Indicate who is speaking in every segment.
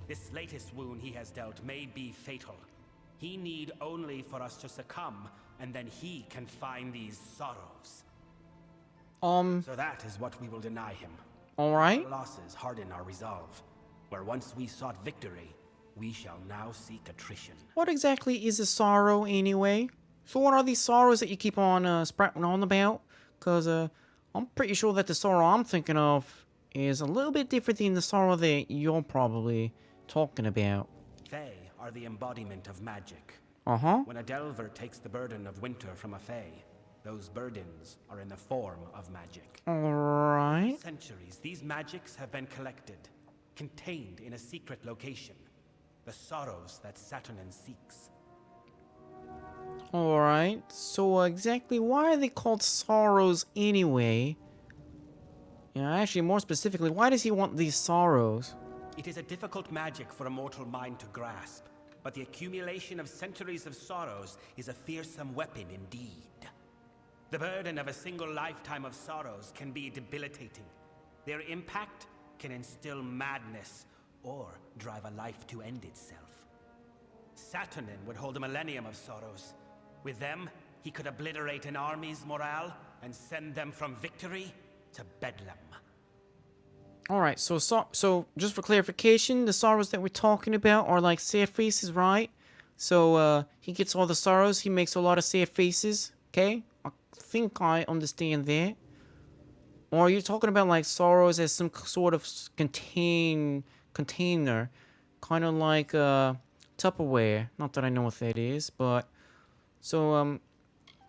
Speaker 1: This latest wound he has dealt may be fatal. He need only for us to succumb, and then he can find these sorrows. So that is what we will deny him.
Speaker 2: Alright.
Speaker 1: Our losses harden our resolve. Where once we sought victory, we shall now seek attrition.
Speaker 2: What exactly is a sorrow anyway? So what are these sorrows that you keep on sprouting on about? Because I'm pretty sure that the sorrow I'm thinking of is a little bit different than the sorrow that you're probably talking about.
Speaker 1: Fae are the embodiment of magic.
Speaker 2: Uh-huh.
Speaker 1: When a delver takes the burden of winter from a fae, those burdens are in the form of magic.
Speaker 2: Alright.
Speaker 1: For centuries, these magics have been collected, contained in a secret location. The sorrows that SATURNYN seeks.
Speaker 2: Alright. So exactly why are they called sorrows anyway? Yeah, actually, more specifically, why does he want these sorrows?
Speaker 1: It is a difficult magic for a mortal mind to grasp, but the accumulation of centuries of sorrows is a fearsome weapon indeed. The burden of a single lifetime of sorrows can be debilitating. Their impact can instill madness or drive a life to end itself. SATURNYN would hold a millennium of sorrows. With them, he could obliterate an army's morale and send them from victory to bedlam.
Speaker 2: Alright, so just for clarification, the sorrows that we're talking about are like sad faces, right? So he gets all the sorrows, he makes a lot of sad faces, okay? I think I understand that. Or are you talking about like sorrows as some sort of container, kind of like Tupperware? Not that I know what that is, but so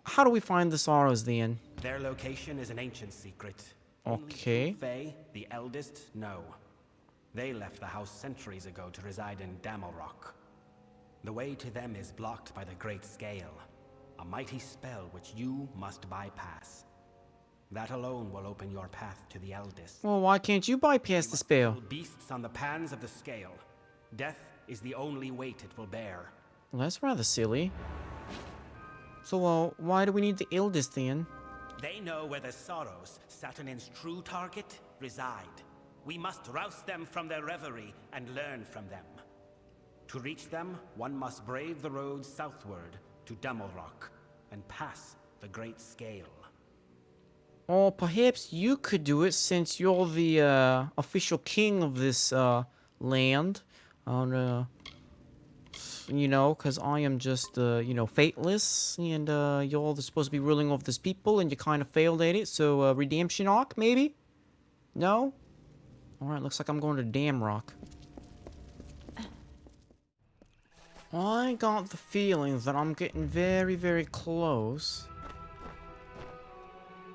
Speaker 2: how do we find the sorrows then?
Speaker 1: Their location is an ancient secret.
Speaker 2: Okay.
Speaker 1: Only Fae, the eldest, know. They left the house centuries ago to reside in Amalur. The way to them is blocked by the Great Scale, a mighty spell which you must bypass. That alone will open your path to the eldest.
Speaker 2: Well, why can't you bypass the spell?
Speaker 1: Beasts on the pans of the scale. Death is the only weight it will bear.
Speaker 2: Well, that's rather silly. So, why do we need the eldest then?
Speaker 1: They know where the sorrows, SATURNYN's true target, reside. We must rouse them from their reverie and learn from them. To reach them, one must brave the road southward to Amalur and pass the Great Scale.
Speaker 2: Or perhaps you could do it since you're the official king of this land. You know, because I am just, you know, fateless, and you're supposed to be ruling over this people, and you kind of failed at it, so redemption arc, maybe? No? Alright, looks like I'm going to Dam Rock. I got the feeling that I'm getting very, very close.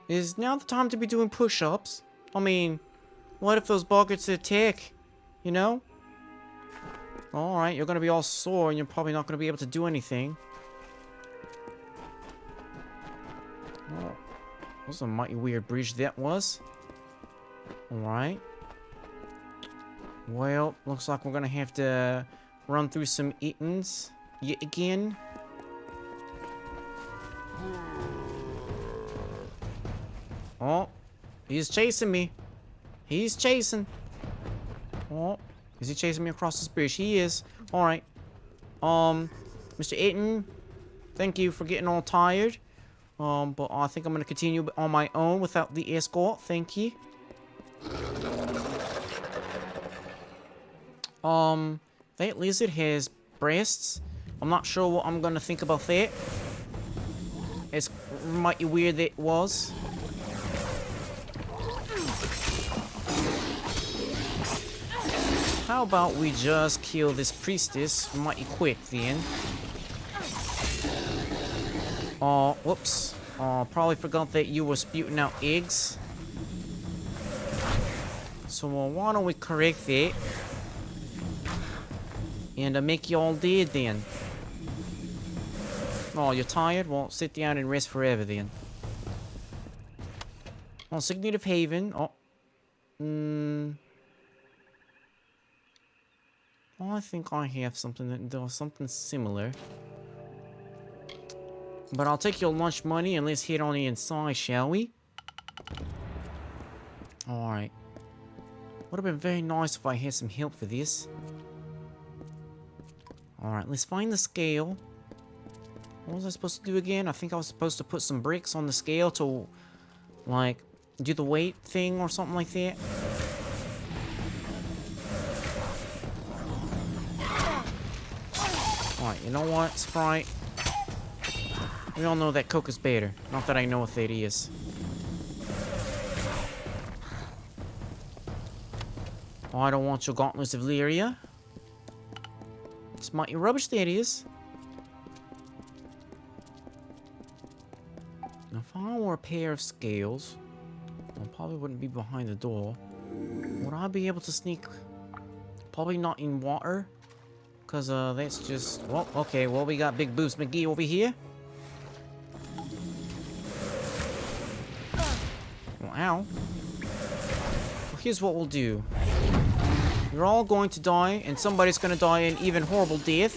Speaker 2: Is now the time to be doing push-ups? I mean, what if those buckets attack? You know? Alright, you're gonna be all sore and you're probably not gonna be able to do anything. Oh, that was a mighty weird bridge that was. Alright. Well, looks like we're gonna have to run through some Itons yet again. Oh, he's chasing me. He's chasing. Oh. Is he chasing me across this bridge? He is. Alright. Mr. Iton, thank you for getting all tired. But I think I'm gonna continue on my own without the escort. Thank you. That lizard has breasts. I'm not sure what I'm gonna think about that. It's mighty weird that it was. How about we just kill this priestess mighty quick then? Oh, whoops. Oh, probably forgot that you were spewing out eggs. So why don't we correct that? And make you all dead then. Oh, you're tired? Well, sit down and rest forever then. Oh, Signet of Haven. Oh. I think I have something that does something similar. But I'll take your lunch money and let's head on the inside, shall we? Alright. Would have been very nice if I had some help for this. Alright, let's find the scale. What was I supposed to do again? I think I was supposed to put some bricks on the scale to, like, do the weight thing or something like that. Alright, you know what, Sprite? We all know that Coke is better. Not that I know what that is. Oh, I don't want your gauntlets of Lyria. It's mighty rubbish, that is. Now, if I were a pair of scales, I probably wouldn't be behind the door. Would I be able to sneak? Probably not in water. Because, that's just... Well, okay, well, we got Big Boost McGee over here. Well, ow. Well, here's what we'll do. You're all going to die, and somebody's going to die an even horrible death.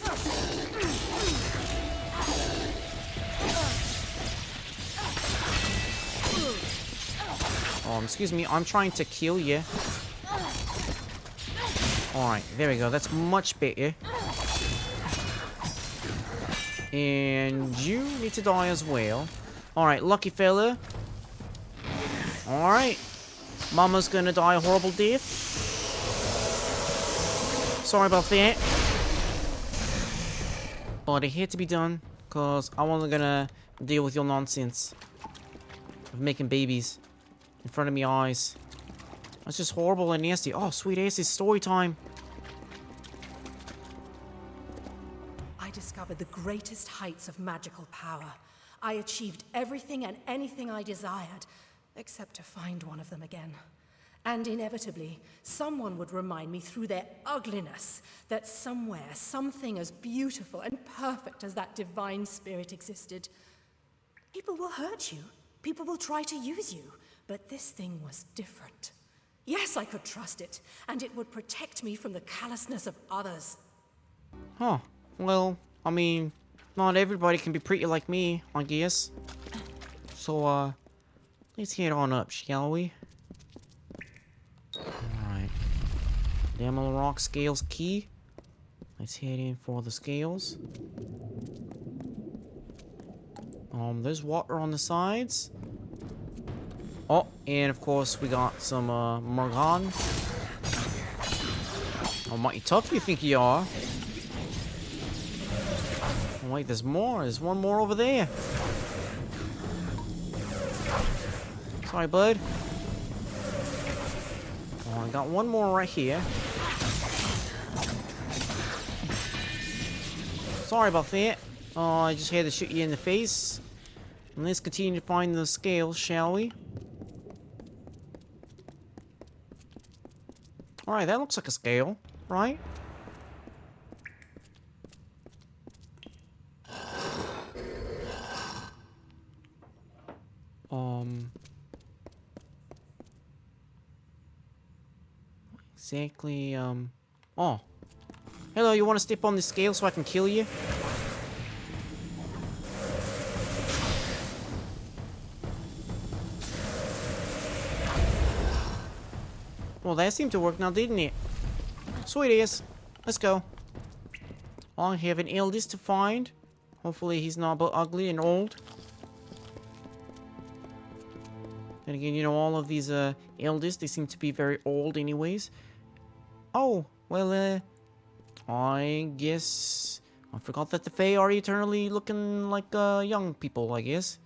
Speaker 2: Oh, excuse me, I'm trying to kill you. Alright, there we go, that's much better. And you need to die as well. Alright, lucky fella. Alright. Mama's gonna die a horrible death. Sorry about that. But it had to be done, because I wasn't gonna deal with your nonsense of making babies in front of me eyes. That's just horrible and nasty. Oh, sweet ass, it's story time.
Speaker 3: I discovered the greatest heights of magical power. I achieved everything and anything I desired, except to find one of them again. And inevitably, someone would remind me through their ugliness that somewhere, something as beautiful and perfect as that divine spirit existed. People will hurt you. People will try to use you. But this thing was different. Yes, I could trust it, and it would protect me from the callousness of others.
Speaker 2: Huh. Well, I mean, not everybody can be pretty like me, I guess. So, let's head on up, shall we? Alright. The Amalur Rock Scales key. Let's head in for the scales. There's water on the sides. Oh, and of course we got some, Morgan. Oh, mighty tough you think you are. Oh, wait, there's more. There's one more over there. Sorry, bud. Oh, I got one more right here. Sorry about that. Oh, I just had to shoot you in the face. And let's continue to find the scales, shall we? Alright, that looks like a scale, right? Exactly, Oh. Hello, you want to step on the scale so I can kill you? Well, that seemed to work now, didn't it? Sweet ass. Let's go. I have an eldest to find. Hopefully he's not but ugly and old. Then again, you know, all of these eldest, they seem to be very old anyways. Oh, well, I guess I forgot that the Fae are eternally looking like young people, I guess.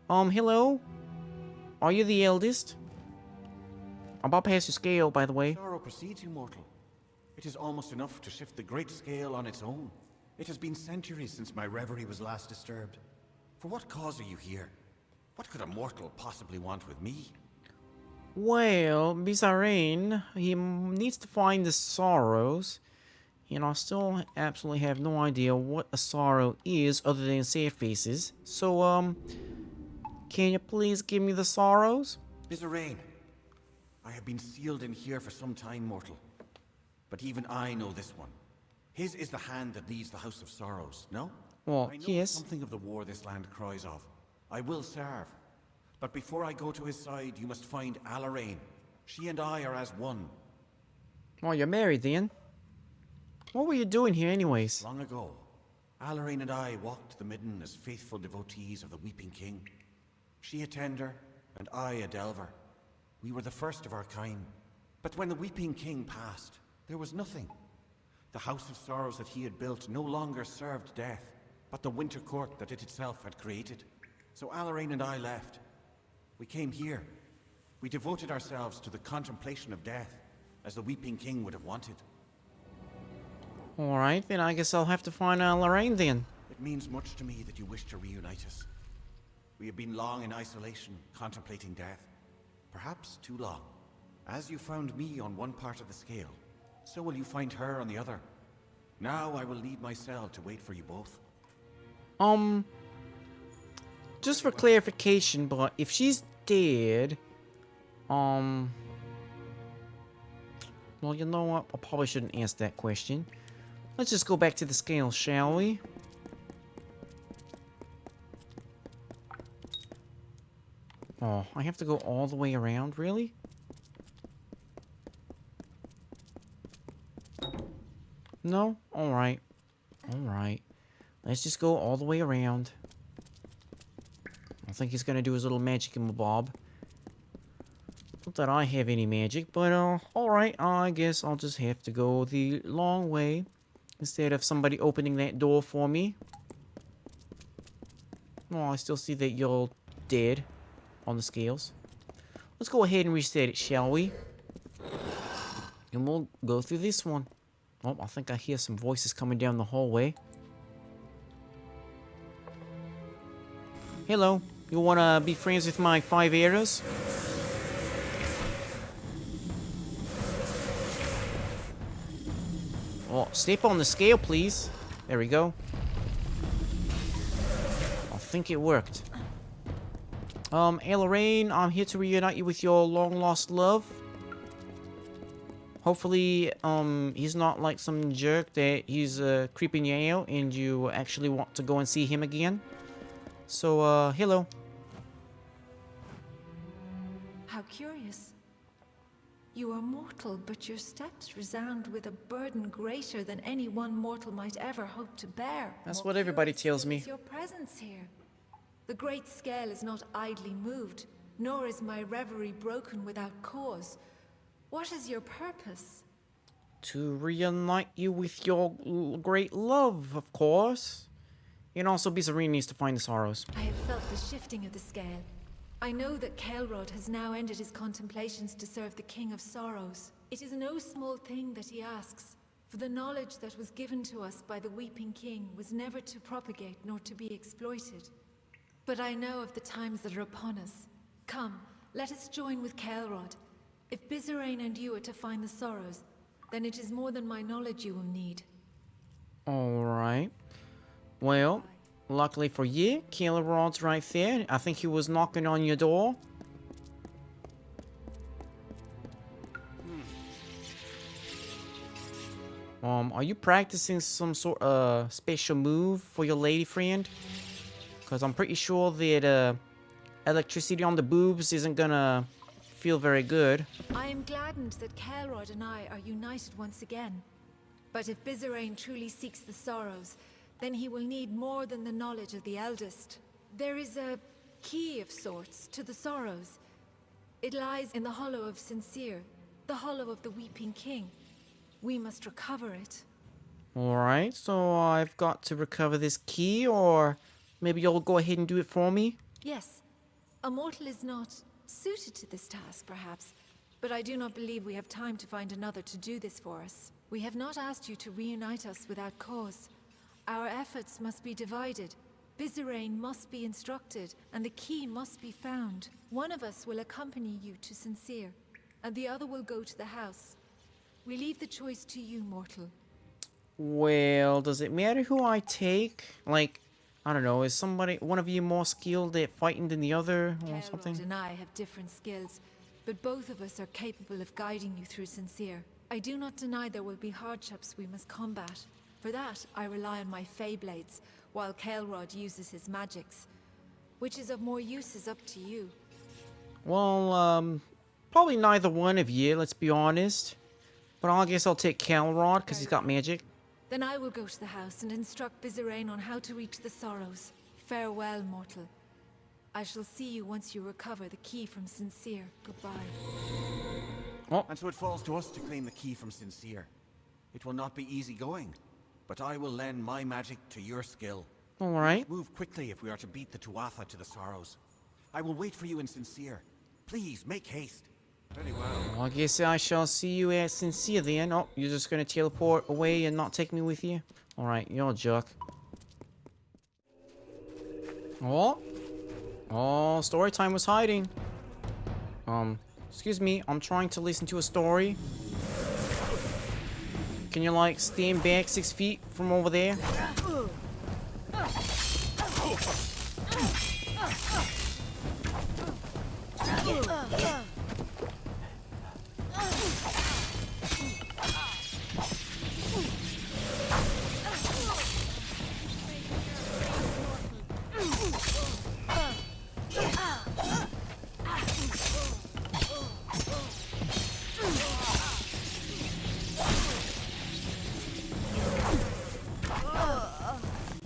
Speaker 2: Hello? Are you the eldest? I'm about past your scale, by the way.
Speaker 4: Sorrow precedes you, mortal. It is almost enough to shift the great scale on its own. It has been centuries since my reverie was last disturbed. For what cause are you here? What could a mortal possibly want with me?
Speaker 2: Well, Bizarrene, he needs to find the sorrows. And I still absolutely have no idea what a sorrow is other than sad faces. So, can you please give me the sorrows?
Speaker 4: Bizarrene, I have been sealed in here for some time, mortal. But even I know this one. His is the hand that leads the House of Sorrows, no?
Speaker 2: Well,
Speaker 4: I know
Speaker 2: yes.
Speaker 4: something of the war this land cries of. I will serve. But before I go to his side, you must find Alarain. She and I are as one.
Speaker 2: Well, you're married then. What were you doing here anyways?
Speaker 4: Long ago, Alarine and I walked the midden as faithful devotees of the Weeping King. She a tender, and I a delver. We were the first of our kind. But when the Weeping King passed, there was nothing. The House of Sorrows that he had built no longer served death, but the winter court that it itself had created. So Alarine and I left. We came here. We devoted ourselves to the contemplation of death, as the Weeping King would have wanted.
Speaker 2: Alright, then I guess I'll have to find Lorraine then.
Speaker 4: It means much to me that you wish to reunite us. We have been long in isolation, contemplating death. Perhaps too long. As you found me on one part of the scale, so will you find her on the other. Now I will leave my cell to wait for you both.
Speaker 2: Just for clarification, but if she's dead, well, you know what? I probably shouldn't ask that question. Let's just go back to the scale, shall we? Oh, I have to go all the way around, really? No? Alright. Alright. Let's just go all the way around. I think he's gonna do his little magic in my bob. Not that I have any magic, but alright, I guess I'll just have to go the long way instead of somebody opening that door for me. Oh, I still see that you're dead on the scales. Let's go ahead and reset it, shall we? And we'll go through this one. Oh, I think I hear some voices coming down the hallway. Hello, you wanna be friends with my 5 arrows? Oh, step on the scale, please. There we go. I think it worked. Lorraine, I'm here to reunite you with your long-lost love. Hopefully, he's not like some jerk that he's creeping you out and you actually want to go and see him again. So, hello.
Speaker 5: How curious. You are mortal, but your steps resound with a burden greater than any one mortal might ever hope to bear.
Speaker 2: That's what everybody tells me.
Speaker 5: Your presence here. The great scale is not idly moved, nor is my reverie broken without cause. What is your purpose?
Speaker 2: To reunite you with your great love, of course. And also, Bizarrine needs to find the sorrows.
Speaker 5: I have felt the shifting of the scale. I know that Kael'rod has now ended his contemplations to serve the King of Sorrows. It is no small thing that he asks, for the knowledge that was given to us by the Weeping King was never to propagate nor to be exploited. But I know of the times that are upon us. Come, let us join with Kael'rod. If Bizarrine and you are to find the sorrows, then it is more than my knowledge you will need.
Speaker 2: Alright. Well, luckily for you, Kael'rod's right there. I think he was knocking on your door. Are you practicing some sort of special move for your lady friend? Because I'm pretty sure that electricity on the boobs isn't gonna feel very good.
Speaker 5: I am gladdened that Kael'rod and I are united once again. But if Bizarrine truly seeks the sorrows, then he will need more than the knowledge of the eldest. There is a key of sorts to the sorrows. It lies in the hollow of Sincere, the hollow of the Weeping King. We must recover it.
Speaker 2: Alright, so I've got to recover this key, or maybe you'll go ahead and do it for me?
Speaker 5: Yes. A mortal is not suited to this task, perhaps, but I do not believe we have time to find another to do this for us. We have not asked you to reunite us without cause. Our efforts must be divided. Bizarrine must be instructed, and the key must be found. One of us will accompany you to Sincere, and the other will go to the house. We leave the choice to you, mortal.
Speaker 2: Well, does it matter who I take? Like, I don't know, is one of you more skilled at fighting than the other, or something?
Speaker 5: Kael'rod and I have different skills, but both of us are capable of guiding you through Sincere. I do not deny there will be hardships we must combat. For that, I rely on my Fey Blades, while Kael'rod uses his magics. Which is of more use is up to you.
Speaker 2: Well, probably neither one of you, let's be honest. But I guess I'll take Kael'rod, because he's got magic.
Speaker 5: Then I will go to the house and instruct Bizerain on how to reach the Sorrows. Farewell, mortal. I shall see you once you recover the key from Sincere. Goodbye.
Speaker 2: Oh,
Speaker 4: And so it falls to us to claim the key from Sincere. It will not be easy going, but I will lend my magic to your skill.
Speaker 2: all right.
Speaker 4: Move quickly if we are to beat the Tuatha to the Sorrows. I will wait for you in Sincere. Please, make haste. Very well.
Speaker 2: Well, I guess I shall see you at Sincere then. Oh, you're just gonna teleport away and not take me with you? Alright, you're a jerk. Oh. Oh, story time was hiding. Excuse me, I'm trying to listen to a story. Can you, like, stand back 6 feet from over there?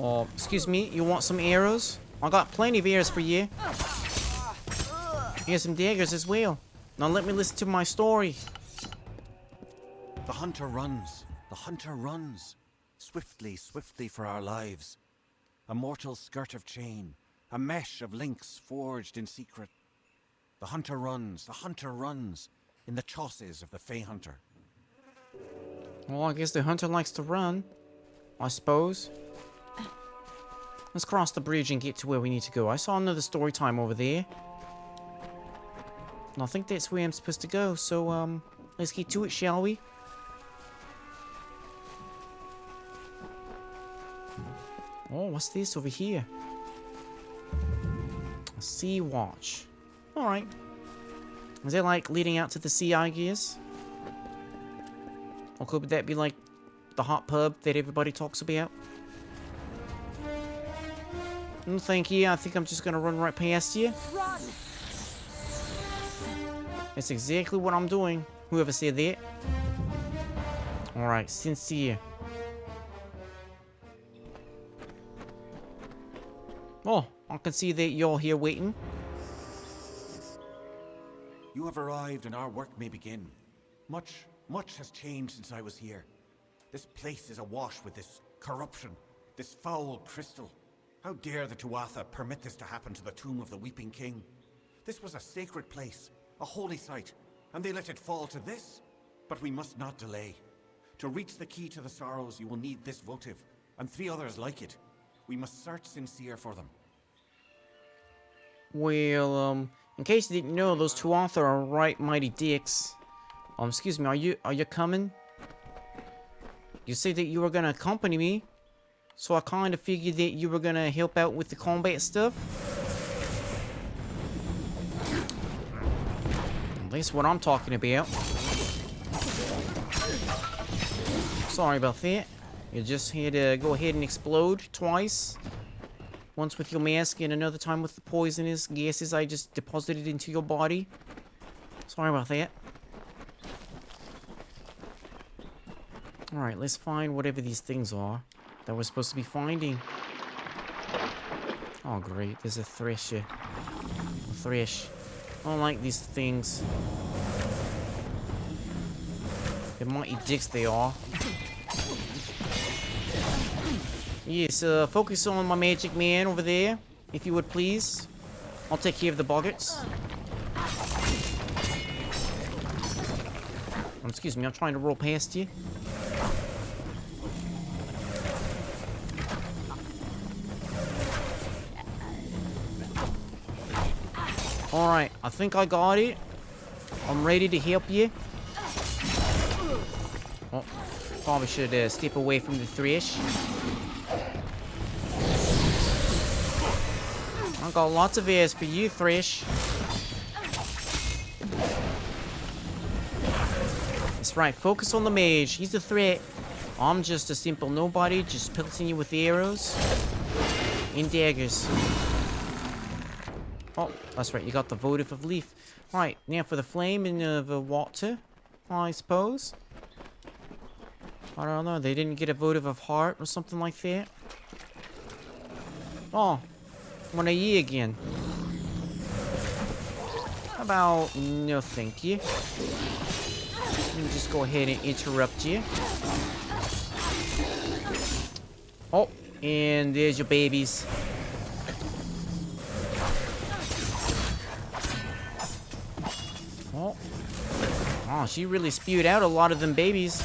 Speaker 2: Oh, excuse me, you want some arrows? I got plenty of arrows for you. Here's some daggers as well. Now let me listen to my story.
Speaker 4: The hunter runs. The hunter runs. Swiftly, swiftly for our lives. A mortal skirt of chain. A mesh of links forged in secret. The hunter runs. The hunter runs. In the chausses of the Fey Hunter.
Speaker 2: Well, I guess the hunter likes to run. I suppose. Let's cross the bridge and get to where we need to go. I saw another story time over there. And I think that's where I'm supposed to go. So, let's get to it, shall we? Oh, what's this over here? A sea watch. Alright. Is that like leading out to the sea, I guess? Or could that be like the hot pub that everybody talks about? No, thank you. I think I'm just gonna run right past you.
Speaker 3: Run!
Speaker 2: That's exactly what I'm doing. Whoever said that. Alright, Sincere. Oh, I can see that you're here waiting.
Speaker 4: You have arrived and our work may begin. Much has changed since I was here. This place is awash with this corruption, this foul crystal. How dare the Tuatha permit this to happen to the tomb of the Weeping King? This was a sacred place, a holy site, and they let it fall to this? But we must not delay. To reach the key to the Sorrows, you will need this votive, and 3 others like it. We must search Sincere for them.
Speaker 2: Well, in case you didn't know, those Tuatha are right mighty dicks. Excuse me, are you coming? You said that you were gonna accompany me, so I kind of figured that you were gonna help out with the combat stuff. That's what I'm talking about. Sorry about that. You just had to go ahead and explode twice. Once with your mask and another time with the poisonous gases I just deposited into your body. Sorry about that. Alright, let's find whatever these things are that we're supposed to be finding. Oh great, there's a thresher. A thresh. I don't like these things. They're mighty dicks they are. Yes, focus on my magic man over there, if you would please. I'll take care of the boggarts. Excuse me, I'm trying to roll past you. Alright, I think I got it. I'm ready to help you. Oh, probably should step away from the thresh. I got lots of airs for you, Thresh. That's right, focus on the mage. He's the threat. I'm just a simple nobody, just pelting you with arrows and daggers. Oh, that's right, you got the votive of leaf. Right, now for the flame and the water, I suppose. I don't know. They didn't get a votive of heart or something like that. Oh, want a ye again? How about no, thank you. Let me just go ahead and interrupt you. Oh, and there's your babies. Oh, she really spewed out a lot of them babies.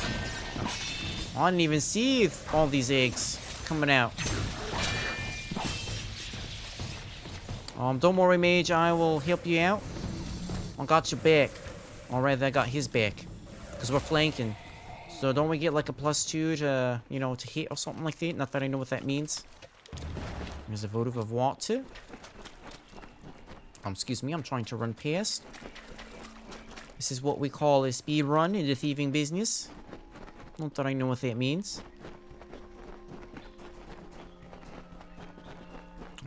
Speaker 2: I didn't even see all these eggs coming out. Don't worry, Mage. I will help you out. I got your back. Alright, I got his back. Because we're flanking. So don't we get like a +2 to, you know, to hit or something like that? Not that I know what that means. There's a votive of water. Excuse me, I'm trying to run past. This is what we call a speed run in the thieving business. Not that I know what that means.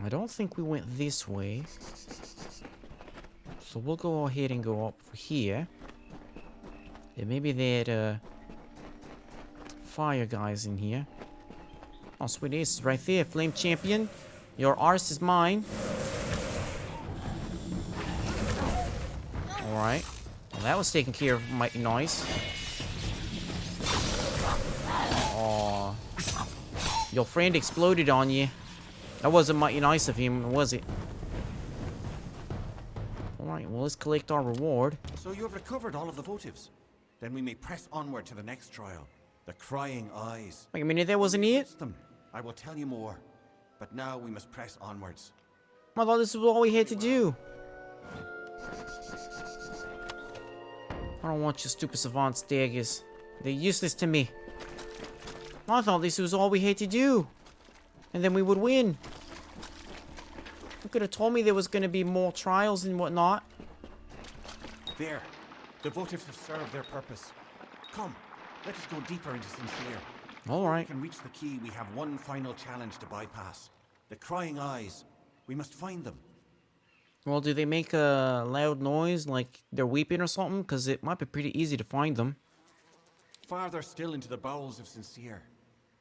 Speaker 2: I don't think we went this way. So we'll go ahead and go up here. Yeah, maybe that fire guy's in here. Oh, sweet ace, right there. Flame champion. Your arse is mine. Alright. Well, that was taken care of mighty nice. Aw. Your friend exploded on you. That wasn't mighty nice of him, was it? Alright, well, let's collect our reward.
Speaker 4: So you have recovered all of the votives. Then we may press onward to the next trial. The Crying Eyes.
Speaker 2: Wait a minute, that wasn't it?
Speaker 4: Them. I will tell you more. But now we must press onwards.
Speaker 2: I thought this was all we had to do. I don't want your stupid savant daggers. They're useless to me. I thought this was all we had to do. And then we would win. You could have told me there was going to be more trials and whatnot.
Speaker 4: There. The votives have served their purpose. Come, let us go deeper into Sincere.
Speaker 2: Alright.
Speaker 4: Before we can reach the key, we have one final challenge to bypass. The Crying Eyes. We must find them.
Speaker 2: Well, do they make a loud noise like they're weeping or something? Because it might be pretty easy to find them.
Speaker 4: Farther still into the bowels of Sincere.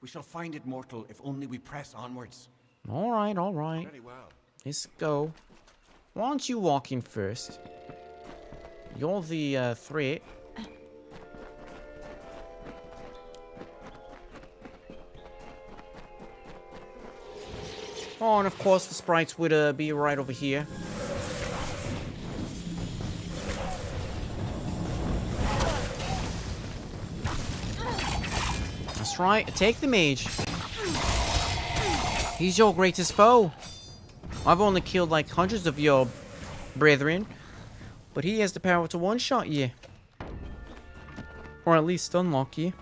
Speaker 4: We shall find it, mortal, if only we press onwards.
Speaker 2: Alright, alright.
Speaker 4: Very well.
Speaker 2: Let's go. Why don't you walk in first? You're the threat. Oh, and of course the sprites would be right over here. That's right, take the mage. He's your greatest foe. I've only killed like hundreds of your brethren, but he has the power to one-shot you. Or at least unlock you.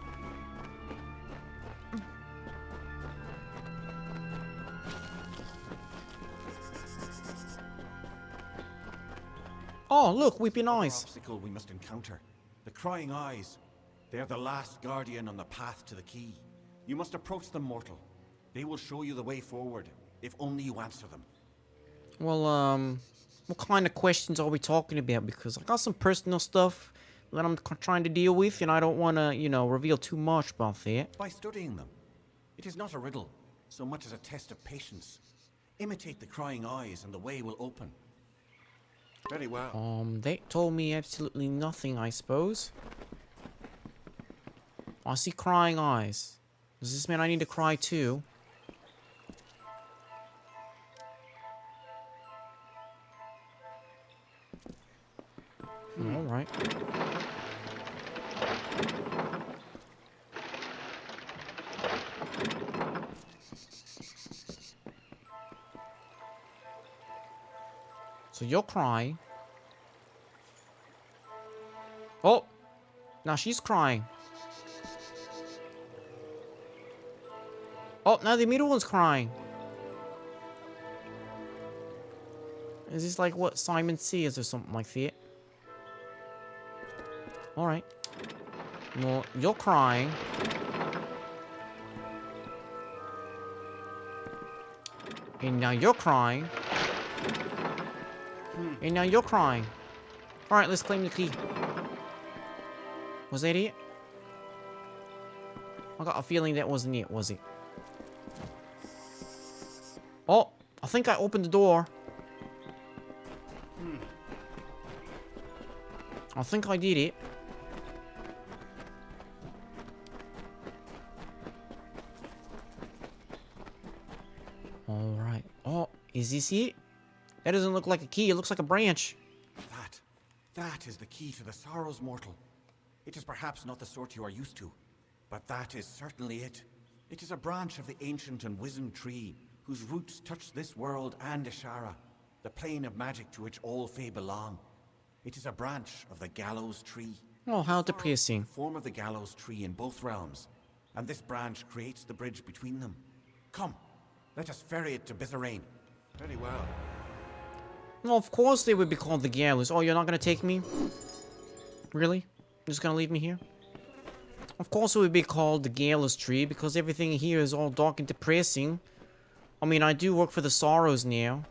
Speaker 2: Oh, look, weeping eyes.
Speaker 4: Obstacle we must encounter. The Crying Eyes. They're the last guardian on the path to the key. You must approach them, mortal. They will show you the way forward, if only you answer them.
Speaker 2: Well, what kind of questions are we talking about? Because I got some personal stuff that I'm trying to deal with, and I don't want to, you know, reveal too much about that.
Speaker 4: By studying them. It is not a riddle, so much as a test of patience. Imitate the Crying Eyes, and the way will open. Very well.
Speaker 2: They told me absolutely nothing, I suppose. I see crying eyes. Does this mean I need to cry too? Alright. So you're crying. Oh! Now she's crying. Oh, now the middle one's crying. Is this like what Simon Says or something like that? Alright. Well, you're crying. And now you're crying. And now you're crying. Alright, let's claim the key. Was that it? I got a feeling that wasn't it, was it? Oh, I think I opened the door. I think I did it. Alright. Oh, is this it? That doesn't look like a key, it looks like a branch.
Speaker 4: That is the key to the Sorrows, mortal. It is perhaps not the sort you are used to, but that is certainly it. It is a branch of the ancient and wizened tree, whose roots touch this world and Ishara, the plane of magic to which all Fae belong. It is a branch of the Gallows Tree.
Speaker 2: Oh, how depressing.
Speaker 4: Form of the Gallows Tree in both realms, and this branch creates the bridge between them. Come, let us ferry it to Bizarrain. Very well.
Speaker 2: Well, of course they would be called the Gallows. Oh, you're not gonna take me? Really? You're just gonna leave me here? Of course it would be called the Gallows Tree, because everything here is all dark and depressing. I mean, I do work for the Sorrows now.